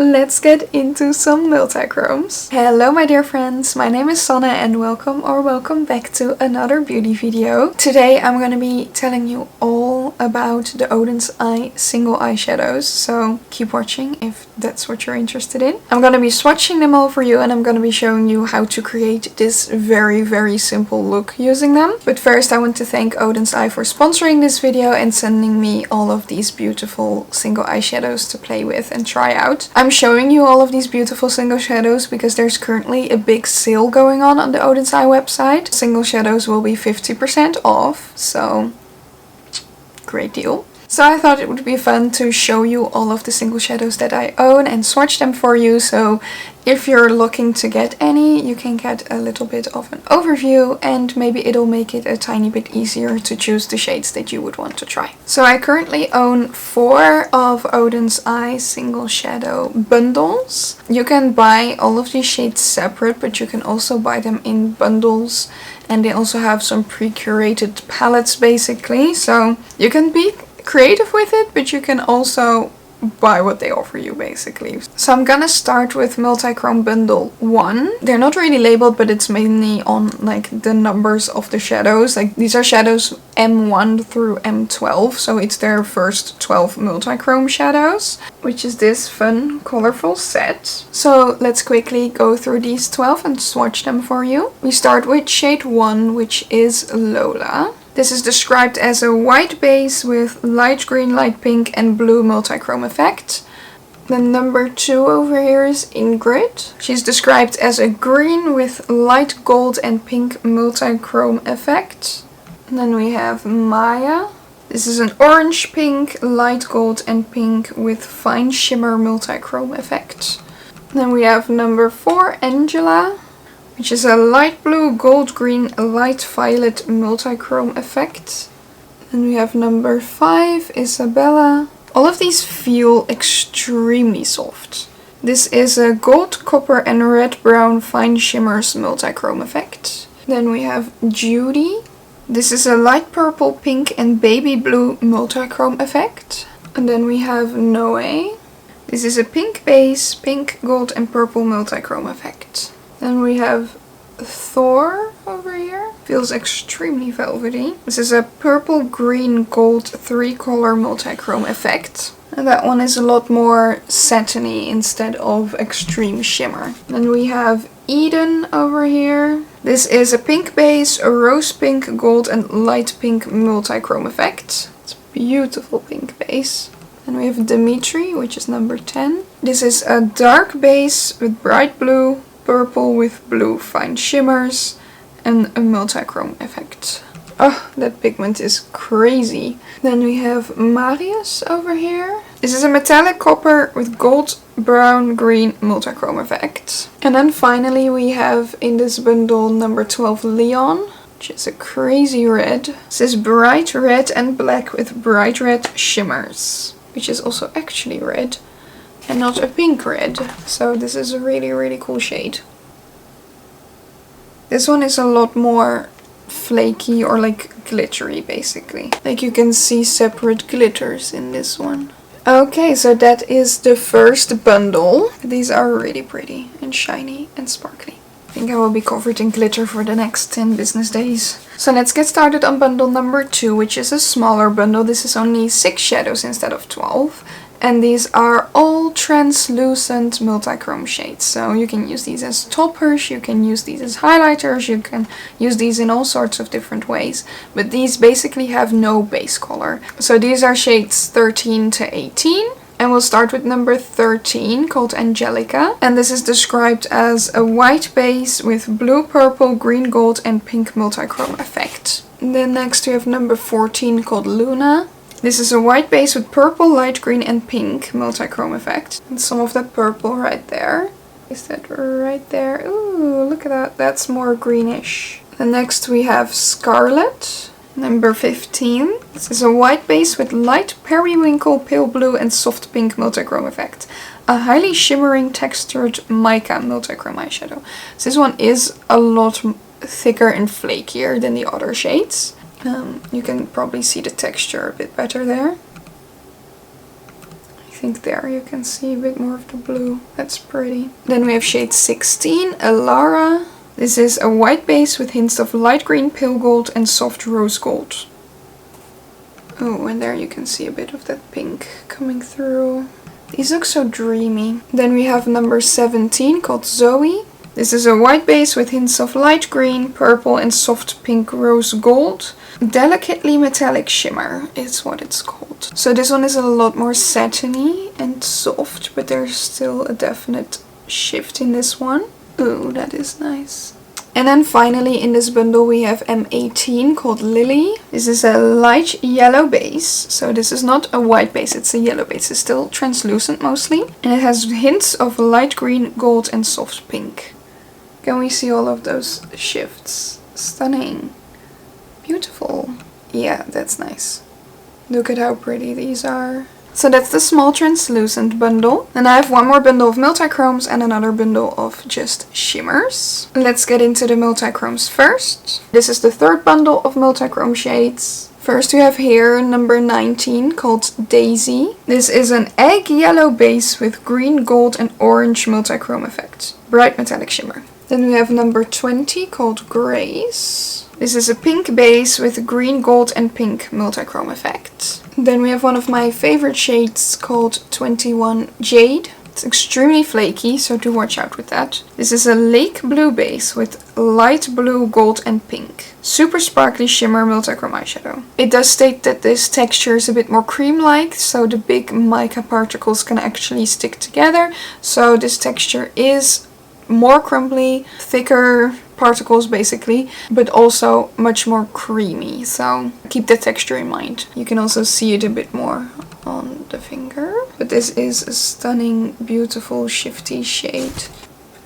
Let's get into some multichromes. Hello my dear friends, my name is Sanne and welcome back to another beauty video. Today I'm going to be telling you all about the Odin's Eye single eyeshadows, so keep watching if that's what you're interested in. I'm going to be swatching them all for you and I'm going to be showing you how to create this very simple look using them. But first I want to thank Odin's Eye for sponsoring this video and sending me all of these beautiful single eyeshadows to play with and try out. I'm showing you all of these beautiful single shadows because there's currently a big sale going on the Odin's Eye website. Single shadows will be 50% off, so great deal. So I thought it would be fun to show you all of the single shadows that I own and swatch them for you, so if you're looking to get any, you can get a little bit of an overview and maybe it'll make it a tiny bit easier to choose the shades that you would want to try. So I currently own 4 of Odin's Eye single shadow bundles. You can buy all of these shades separate, but you can also buy them in bundles, and they also have some pre-curated palettes basically, so you can be creative with it, but you can also buy what they offer you basically. So I'm gonna start with multichrome bundle 1. They're not really labeled, but it's mainly on like the numbers of the shadows. Like these are shadows M1 through M12, so it's their first 12 multichrome shadows, which is this fun colorful set. So let's quickly go through these 12 and swatch them for you. We start with shade 1, which is Lola. This is described as a white base with light green, light pink and blue multichrome effect. Then number 2 over here is Ingrid. She's described as a green with light gold and pink multichrome effect. And then we have Maya. This is an orange, pink, light gold and pink with fine shimmer multichrome effect. Then we have number 4, Angela, which is a light blue, gold green, light violet multichrome effect. And we have number 5, Isabella. All of these feel extremely soft. This is a gold, copper and red brown fine shimmers multichrome effect. Then we have Judy. This is a light purple, pink and baby blue multichrome effect. And then we have Noe. This is a pink base, pink, gold and purple multichrome effect. Then we have Thor over here. Feels extremely velvety. This is a purple, green, gold 3-color multichrome effect. And that one is a lot more satiny instead of extreme shimmer. Then we have Eden over here. This is a pink base, a rose pink, gold and light pink multichrome effect. It's a beautiful pink base. And we have Dimitri, which is number 10. This is a dark base with bright blue, purple with blue fine shimmers and a multichrome effect. Oh, that pigment is crazy. Then we have Marius over here. This is a metallic copper with gold, brown, green multichrome effect. And then finally we have in this bundle number 12, Leon, which is a crazy red. This is bright red and black with bright red shimmers, which is also actually red and not a pink red. So this is a really cool shade. This one is a lot more flaky or like glittery basically. Like you can see separate glitters in this one. Okay, so that is the first bundle. These are really pretty and shiny and sparkly. I think I will be covered in glitter for the next 10 business days. So let's get started on bundle number 2, which is a smaller bundle. This is only 6 shadows instead of 12. And these are all translucent multichrome shades. So you can use these as toppers, you can use these as highlighters, you can use these in all sorts of different ways. But these basically have no base color. So these are shades 13 to 18. And we'll start with number 13 called Angelica. And this is described as a white base with blue, purple, green, gold and pink multichrome effect. And then next we have number 14 called Luna. This is a white base with purple, light green and pink multichrome effect. And some of that purple right there. Is that right there? Ooh, look at that. That's more greenish. And next we have Scarlet. Number 15. This is a white base with light periwinkle, pale blue and soft pink multichrome effect. A highly shimmering textured mica multichrome eyeshadow. So this one is a lot thicker and flakier than the other shades. You can probably see the texture a bit better there. I think there you can see a bit more of the blue. That's pretty. Then we have shade 16, Alara. This is a white base with hints of light green, pale gold and soft rose gold. Oh, and there you can see a bit of that pink coming through. These look so dreamy. Then we have number 17 called Zoe. This is a white base with hints of light green, purple and soft pink rose gold. Delicately metallic shimmer is what it's called. So this one is a lot more satiny and soft, but there's still a definite shift in this one. Ooh, that is nice. And then finally in this bundle we have M18 called Lily. This is a light yellow base. So this is not a white base, it's a yellow base. It's still translucent mostly. And it has hints of light green, gold and soft pink. Can we see all of those shifts? Stunning. Beautiful. Yeah, that's nice. Look at how pretty these are. So that's the small translucent bundle. And I have one more bundle of multichromes and another bundle of just shimmers. Let's get into the multichromes first. This is the third bundle of multichrome shades. First we have here number 19 called Daisy. This is an egg yellow base with green, gold and orange multichrome effect. Bright metallic shimmer. Then we have number 20 called Grace. This is a pink base with green, gold and pink multichrome effect. Then we have one of my favorite shades called 21 Jade. It's extremely flaky, so do watch out with that. This is a lake blue base with light blue, gold and pink. Super sparkly shimmer multichrome eyeshadow. It does state that this texture is a bit more cream-like, so the big mica particles can actually stick together. So this texture is more crumbly, thicker particles basically, but also much more creamy, so keep the texture in mind. You can also see it a bit more on the finger, but this is a stunning, beautiful, shifty shade.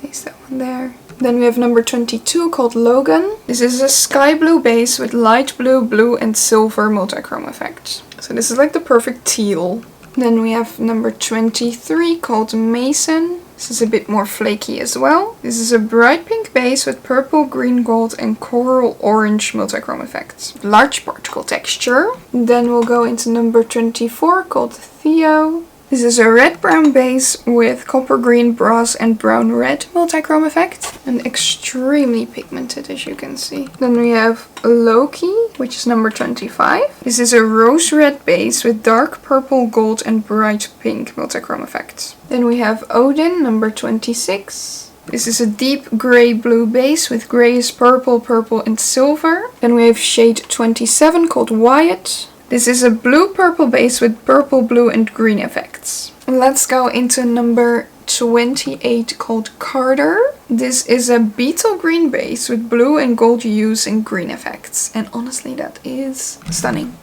Place that one there. Then we have number 22 called Logan. This is a sky blue base with light blue, blue and silver multichrome effect. So this is like the perfect teal. Then we have number 23 called Mason. This is a bit more flaky as well. This is a bright pink base with purple, green, gold and coral orange multichrome effects. Large particle texture. Then we'll go into number 24 called Theo. This is a red-brown base with copper green, brass and brown red multichrome effect. And extremely pigmented as you can see. Then we have Loki, which is number 25. This is a rose red base with dark purple, gold and bright pink multichrome effect. Then we have Odin, number 26. This is a deep grey blue base with greyish purple, purple and silver. Then we have shade 27 called Wyatt. This is a blue-purple base with purple, blue and green effects. Let's go into number 28 called Carter. This is a beetle green base with blue and gold hues and green effects. And honestly, that is stunning.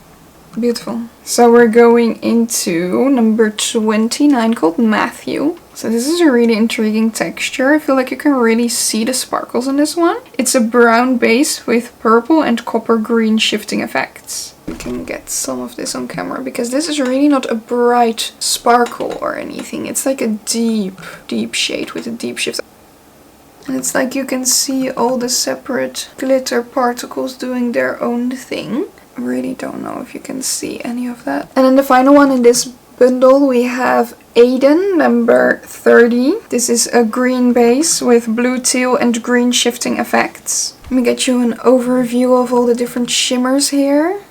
Beautiful. So we're going into number 29 called Matthew. So this is a really intriguing texture. I feel like you can really see the sparkles in this one. It's a brown base with purple and copper green shifting effects. We can get some of this on camera because this is really not a bright sparkle or anything. It's like a deep, deep shade with a deep shift. And it's like you can see all the separate glitter particles doing their own thing. I really don't know if you can see any of that. And then the final one in this bundle we have Aiden, number 30. This is a green base with blue, teal and green shifting effects. Let me get you an overview of all the different shimmers here.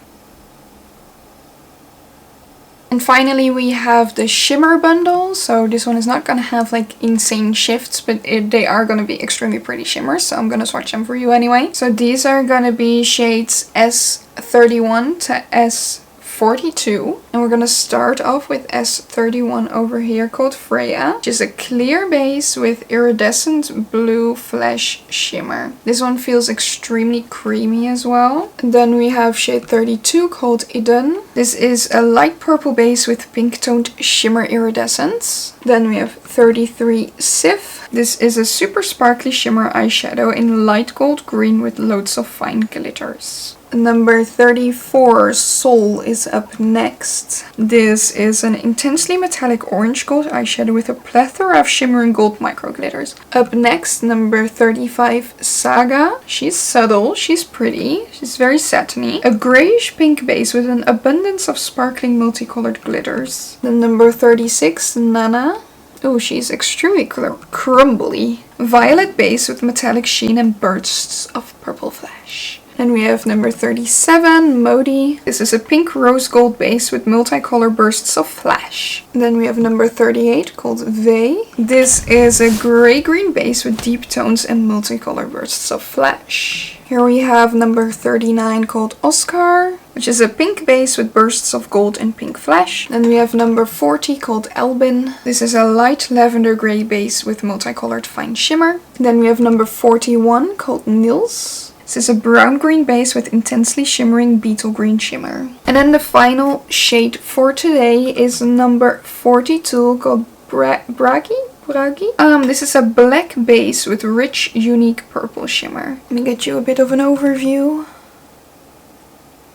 And finally we have the shimmer bundle. So this one is not going to have like insane shifts, but they are going to be extremely pretty shimmers. So I'm going to swatch them for you anyway. So these are going to be shades S31 to S42. And we're going to start off with S31 over here called Freya, which is a clear base with iridescent blue flash shimmer. This one feels extremely creamy as well. And then we have shade 32 called Odin. This is a light purple base with pink toned shimmer iridescence. Then we have 33 Sif. This is a super sparkly shimmer eyeshadow in light gold green with loads of fine glitters. Number 34, Soul, is up next. This is an intensely metallic orange gold eyeshadow with a plethora of shimmering gold micro glitters. Up next, number 35, Saga. She's subtle, she's pretty, she's very satiny. A greyish pink base with an abundance of sparkling multicolored glitters. Then number 36, Nana. Oh, she's extremely crumbly. Violet base with metallic sheen and bursts of purple flash. Then we have number 37, Modi. This is a pink rose gold base with multicolor bursts of flash. Then we have number 38 called Vey. This is a gray-green base with deep tones and multicolor bursts of flash. Here we have number 39 called Oscar, which is a pink base with bursts of gold and pink flash. Then we have number 40 called Albin. This is a light lavender gray base with multicolored fine shimmer. Then we have number 41 called Nils. This is a brown-green base with intensely shimmering beetle green shimmer. And then the final shade for today is number 42 called Bragi? This is a black base with rich, unique purple shimmer. Let me get you a bit of an overview.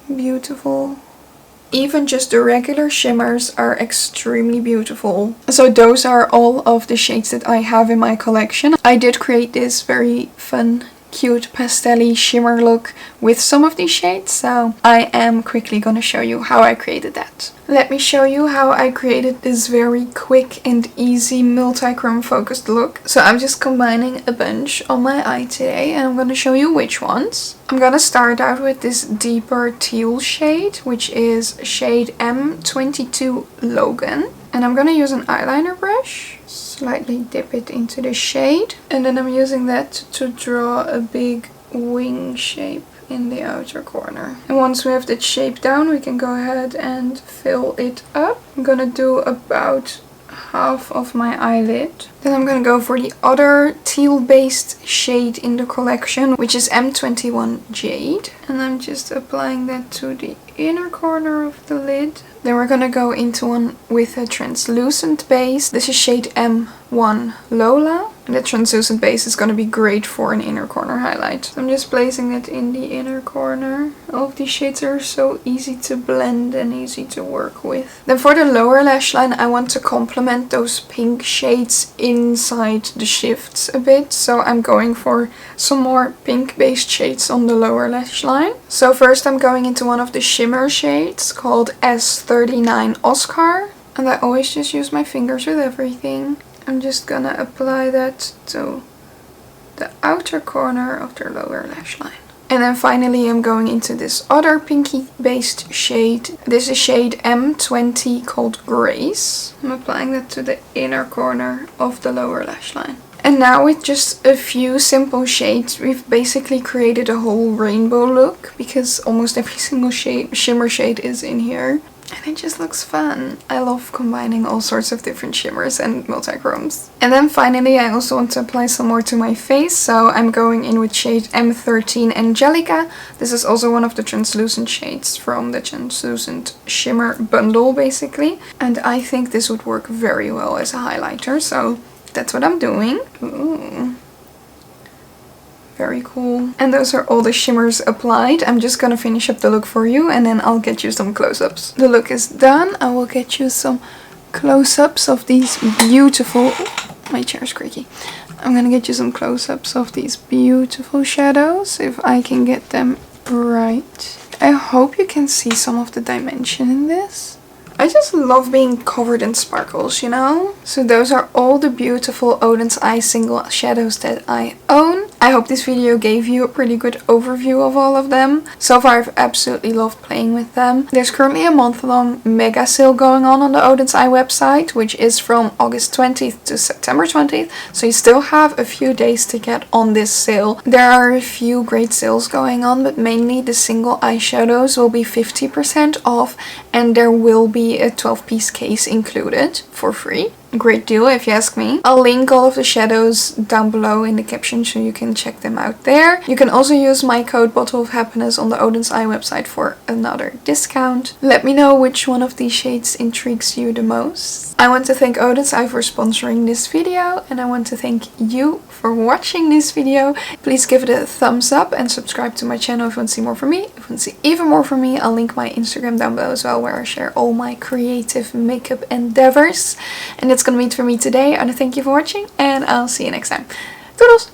Beautiful. Even just the regular shimmers are extremely beautiful. So those are all of the shades that I have in my collection. I did create this very fun, cute pastel-y shimmer look with some of these shades, so I am quickly gonna show you how I created that. Let me show you how I created this very quick and easy multi-chrome focused look. So I'm just combining a bunch on my eye today and I'm gonna show you which ones. I'm gonna start out with this deeper teal shade, which is shade M22 Logan. And I'm gonna use an eyeliner brush, slightly dip it into the shade. And then I'm using that to draw a big wing shape in the outer corner. And once we have that shape down, we can go ahead and fill it up. I'm gonna do about half of my eyelid. Then I'm gonna go for the other teal based shade in the collection, which is M21 Jade. And I'm just applying that to the inner corner of the lid. Then we're gonna go into one with a translucent base. This is shade M1 Lola. And the translucent base is gonna be great for an inner corner highlight. So I'm just placing it in the inner corner. All of these shades are so easy to blend and easy to work with. Then for the lower lash line, I want to complement those pink shades inside the shifts a bit. So I'm going for some more pink based shades on the lower lash line. So first I'm going into one of the shimmer shades called S39 Oscar. And I always just use my fingers with everything. I'm just gonna apply that to the outer corner of the lower lash line. And then finally I'm going into this other pinky based shade. This is shade M20 called Grace. I'm applying that to the inner corner of the lower lash line. And now with just a few simple shades, we've basically created a whole rainbow look because almost every single shimmer shade is in here. And it just looks fun. I love combining all sorts of different shimmers and multichromes. And then finally I also want to apply some more to my face. So I'm going in with shade M13 Angelica. This is also one of the translucent shades from the translucent shimmer bundle basically. And I think this would work very well as a highlighter. So that's what I'm doing. Ooh. Very cool. And those are all the shimmers applied. I'm just gonna finish up the look for you and then I'll get you some close-ups. The look is done. I will get you some close-ups of these beautiful... My chair's creaky. I'm gonna get you some close-ups of these beautiful shadows if I can get them right. I hope you can see some of the dimension in this. I just love being covered in sparkles, you know? So those are all the beautiful Odin's Eye single shadows that I own. I hope this video gave you a pretty good overview of all of them. So far I've absolutely loved playing with them. There's currently a month-long mega sale going on the Odin's Eye website, which is from August 20th to September 20th. So you still have a few days to get on this sale. There are a few great sales going on, but mainly the single eyeshadows will be 50% off and there will be a 12-piece case included for free. great deal if you ask me. I'll link all of the shadows down below in the caption so you can check them out there. You can also use my code Bottle of Happiness on the Odin's Eye website for another discount. Let me know which one of these shades intrigues you the most. I want to thank Odin's Eye for sponsoring this video, and I want to thank you for watching this video. Please give it a thumbs up and subscribe to my channel if you want to see more from me. If you want to see even more from me, I'll link my Instagram down below as well, where I share all my creative makeup endeavors. And that's gonna be it for me today. I want to thank you for watching, and I'll see you next time. Toodles!